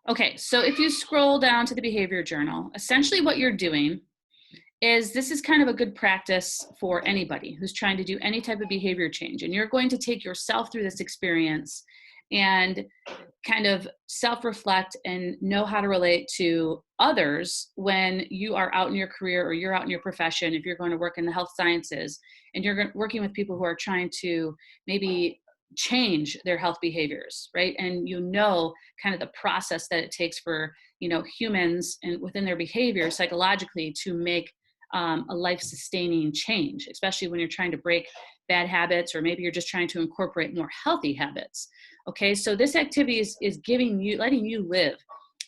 Okay, so if you scroll down to the behavior journal, essentially what you're doing is this is kind of a good practice for anybody who's trying to do any type of behavior change. And you're going to take yourself through this experience and kind of self-reflect and know how to relate to others when you are out in your career or you're out in your profession, if you're going to work in the health sciences and you're working with people who are trying to maybe change their health behaviors, right? And you know kind of the process that it takes for humans and within their behavior psychologically to make a life-sustaining change, especially when you're trying to break bad habits or maybe you're just trying to incorporate more healthy habits. Okay, so this activity is letting you live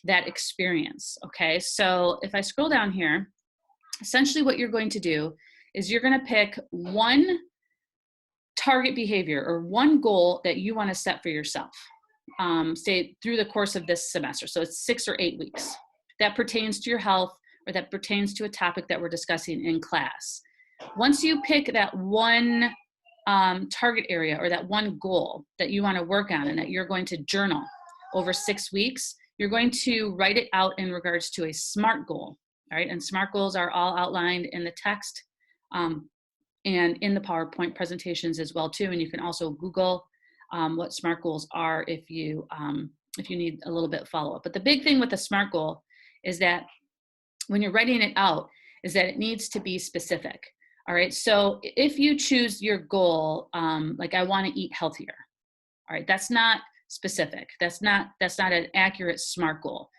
that experience. Okay, so if I scroll down here, essentially what you're going to do is you're going to pick one target behavior or one goal that you want to set for yourself, say through the course of this semester. So it's 6 or 8 weeks that pertains to your health or that pertains to a topic that we're discussing in class. Once you pick that one target area or that one goal that you want to work on and that you're going to journal over 6 weeks, you're going to write it out in regards to a SMART goal. All right, and SMART goals are all outlined in the text and in the PowerPoint presentations as well too. And you can also Google what SMART goals are if you need a little bit of follow-up. But the big thing with the SMART goal is that when you're writing it out is that it needs to be specific. All right, so if you choose your goal, like I want to eat healthier, all right, that's not specific. That's not an accurate SMART goal.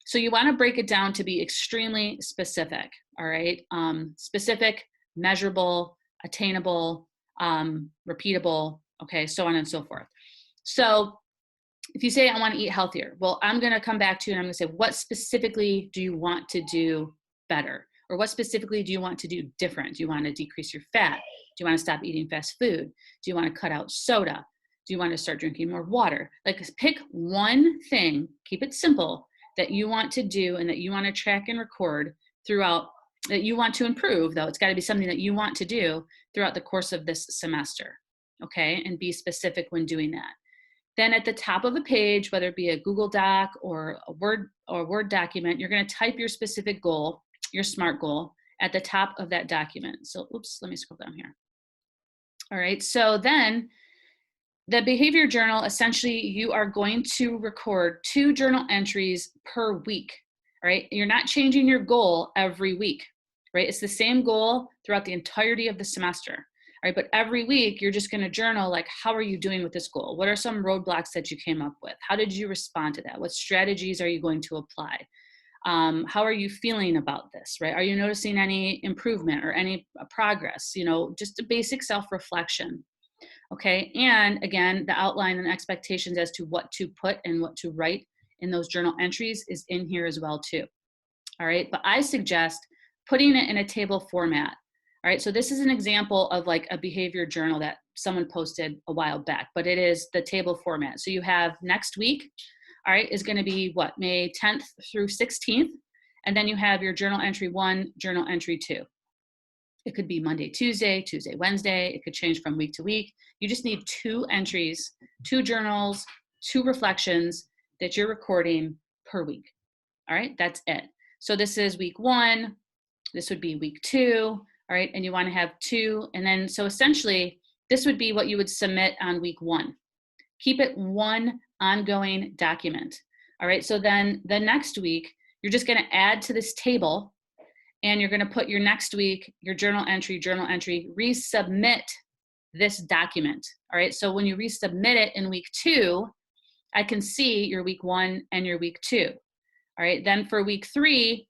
So you want to break it down to be extremely specific, all right? Specific, measurable, attainable, repeatable, okay, so on and so forth. So if you say I want to eat healthier, well, I'm going to come back to you and I'm going to say, what specifically do you want to do better? Or what specifically do you want to do different? Do you want to decrease your fat? Do you want to stop eating fast food? Do you want to cut out soda? Do you want to start drinking more water? Like pick one thing, keep it simple, that you want to do and that you want to track and record throughout, that you want to improve, though it's got to be something that you want to do throughout the course of this semester, okay? And be specific when doing that. Then at the top of a page, whether it be a Google Doc or a Word document, you're going to type your specific goal, your SMART goal, at the top of that document. So, oops, let me scroll down here. All right, so then the behavior journal, essentially you are going to record 2 journal entries per week, all right? You're not changing your goal every week, right? It's the same goal throughout the entirety of the semester. All right, but every week you're just going to journal, like, how are you doing with this goal? What are some roadblocks that you came up with? How did you respond to that? What strategies are you going to apply? How are you feeling about this, right? Are you noticing any improvement or any progress? Just a basic self-reflection, okay? And again, the outline and expectations as to what to put and what to write in those journal entries is in here as well too, all right? But I suggest putting it in a table format. All right, so this is an example of like a behavior journal that someone posted a while back, but it is the table format. So you have next week, all right, is going to be what, May 10th through 16th. And then you have your journal entry 1, journal entry 2. It could be Monday, Tuesday, Wednesday. It could change from week to week. You just need 2 entries, 2 journals, 2 reflections that you're recording per week. All right, that's it. So this is week 1. This would be week 2. All right, and you want to have 2, and then so essentially this would be what you would submit on week 1. Keep it one ongoing document. All right, so then the next week you're just going to add to this table, and you're going to put your next week, your journal entry, resubmit this document. All right, so when you resubmit it in week 2, I can see your week 1 and your week 2. All right, then for week 3,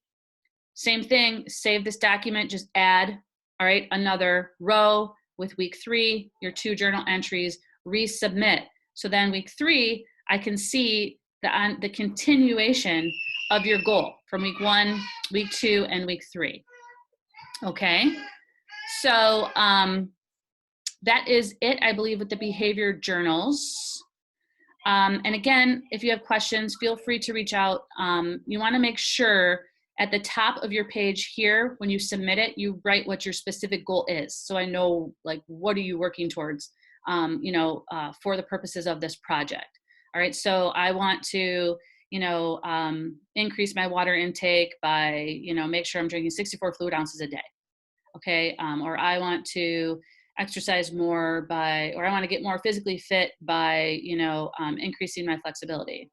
same thing, save this document, just add, all right, another row with week 3, your 2 journal entries, resubmit. So then week 3, I can see the continuation of your goal from week 1, week 2, and week 3. Okay, so that is it, I believe, with the behavior journals. And again, if you have questions, feel free to reach out. You want to make sure at the top of your page here, when you submit it, you write what your specific goal is. So I know, like, what are you working towards, for the purposes of this project. All right, so I want to, increase my water intake by, make sure I'm drinking 64 fluid ounces a day. Okay. Or I want to exercise more or I want to get more physically fit by, increasing my flexibility.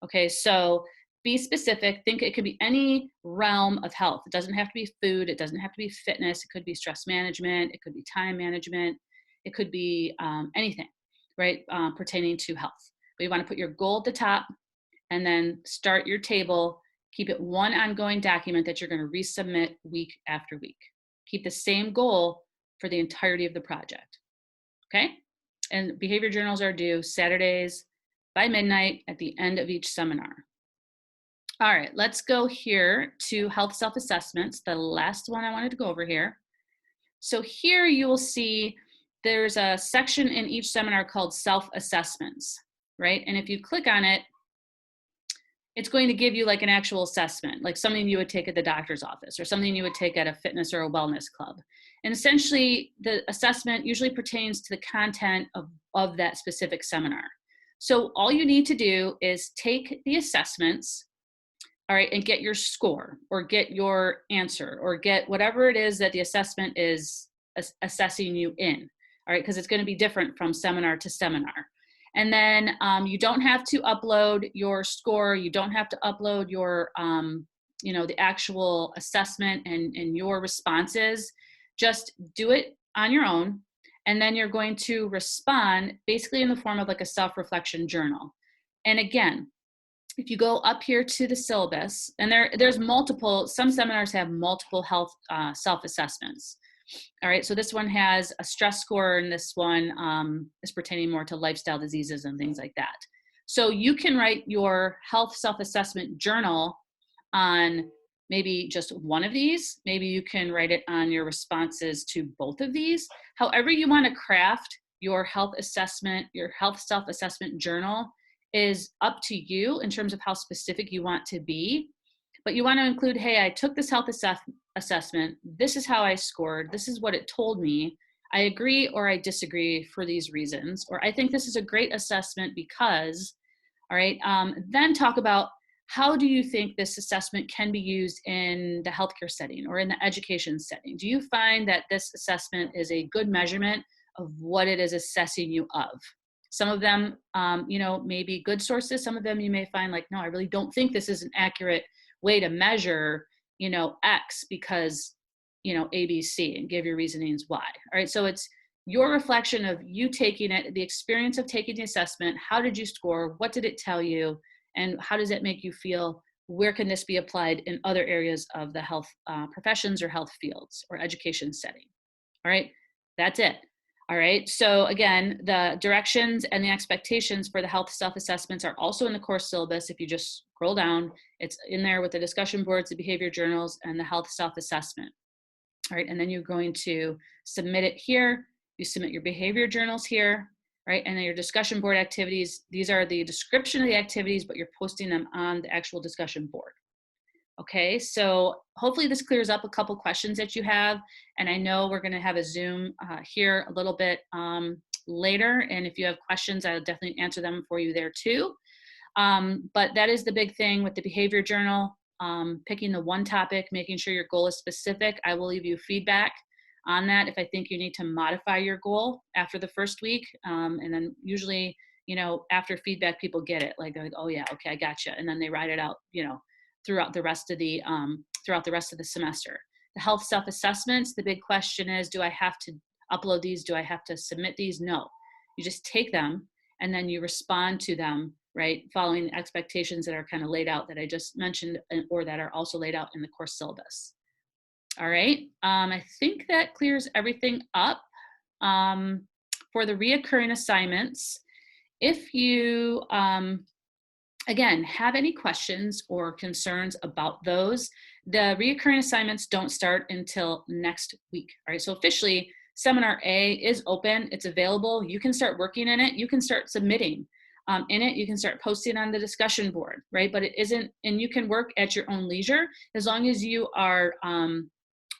Okay. So be specific. Think it could be any realm of health. It doesn't have to be food. It doesn't have to be fitness. It could be stress management. It could be time management. It could be anything, right? Pertaining to health. But you want to put your goal at the top and then start your table. Keep it one ongoing document that you're going to resubmit week after week. Keep the same goal for the entirety of the project. Okay? And behavior journals are due Saturdays by midnight at the end of each seminar. All right, let's go here to health self-assessments, the last one I wanted to go over here. So here you will see there's a section in each seminar called self-assessments, right? And if you click on it, it's going to give you like an actual assessment, like something you would take at the doctor's office or something you would take at a fitness or a wellness club. And essentially the assessment usually pertains to the content of that specific seminar. So all you need to do is take the assessments, all right, and get your score or get your answer or get whatever it is that the assessment is assessing you in, all right, because it's going to be different from seminar to seminar. And then you don't have to upload your score. You don't have to upload your, the actual assessment and your responses. Just do it on your own. And then you're going to respond basically in the form of like a self-reflection journal. And again, if you go up here to the syllabus, and there's multiple, some seminars have multiple health self-assessments. All right, so this one has a stress score, and this one is pertaining more to lifestyle diseases and things like that. So you can write your health self-assessment journal on maybe just one of these. Maybe you can write it on your responses to both of these. However you want to craft your health assessment, your health self-assessment journal is up to you in terms of how specific you want to be. But you want to include, hey, I took this health assessment. This is how I scored. This is what it told me. I agree or I disagree for these reasons. Or I think this is a great assessment because, all right, then talk about how do you think this assessment can be used in the healthcare setting or in the education setting? Do you find that this assessment is a good measurement of what it is assessing you of? Some of them, may be good sources. Some of them you may find like, no, I really don't think this is an accurate way to measure, X because, ABC, and give your reasonings why. All right. So it's your reflection of you taking it, the experience of taking the assessment. How did you score? What did it tell you? And how does it make you feel? Where can this be applied in other areas of the health professions or health fields or education setting? All right. That's it. All right, so again, the directions and the expectations for the health self-assessments are also in the course syllabus. If you just scroll down, it's in there with the discussion boards, the behavior journals, and the health self-assessment. All right, and then you're going to submit it here. You submit your behavior journals here, right? And then your discussion board activities. These are the description of the activities, but you're posting them on the actual discussion board. Okay, so hopefully this clears up a couple questions that you have. And I know we're gonna have a Zoom here a little bit later. And if you have questions, I'll definitely answer them for you there too. But that is the big thing with the behavior journal, picking the one topic, making sure your goal is specific. I will leave you feedback on that if I think you need to modify your goal after the first week. And then usually, after feedback, people get it like, oh yeah, okay, I gotcha. And then they write it out, throughout the rest of the semester. The health self-assessments, the big question is, do I have to upload these? Do I have to submit these? No, you just take them and then you respond to them, right? Following the expectations that are kind of laid out that I just mentioned or that are also laid out in the course syllabus. All right, I think that clears everything up. For the reoccurring assignments, if you, again, have any questions or concerns about those, the reoccurring assignments don't start until next week. All right, so officially, Seminar A is open, it's available, you can start working in it, you can start submitting in it, you can start posting on the discussion board, right? But it isn't, and you can work at your own leisure as long as you are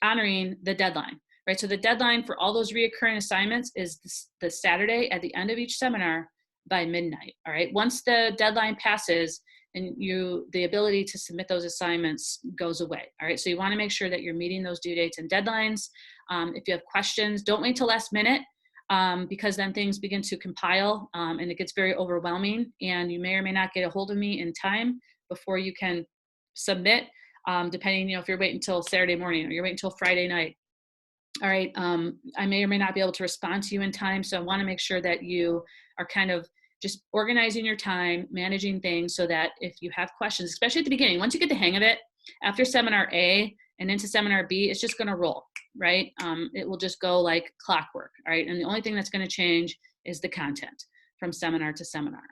honoring the deadline, right? So the deadline for all those reoccurring assignments is the Saturday at the end of each seminar by midnight, all right? Once the deadline passes, and the ability to submit those assignments goes away. All right, so you want to make sure that you're meeting those due dates and deadlines. If you have questions, don't wait till last minute, because then things begin to compile, and it gets very overwhelming, and you may or may not get a hold of me in time before you can submit, depending, if you're waiting until Saturday morning or you're waiting until Friday night. All right, I may or may not be able to respond to you in time, so I want to make sure that you are kind of just organizing your time, managing things, so that if you have questions, especially at the beginning, once you get the hang of it, after seminar A and into seminar B, it's just going to roll, right? It will just go like clockwork, all right? And the only thing that's going to change is the content from seminar to seminar.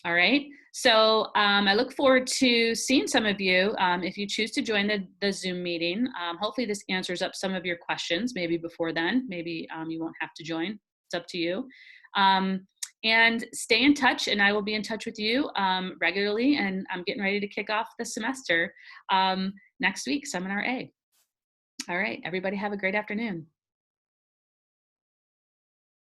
All right, so I look forward to seeing some of you if you choose to join the Zoom meeting. Hopefully this answers up some of your questions, maybe before then. Maybe you won't have to join. It's up to you. And stay in touch, and I will be in touch with you regularly, and I'm getting ready to kick off the semester next week, Seminar A. All right, everybody have a great afternoon.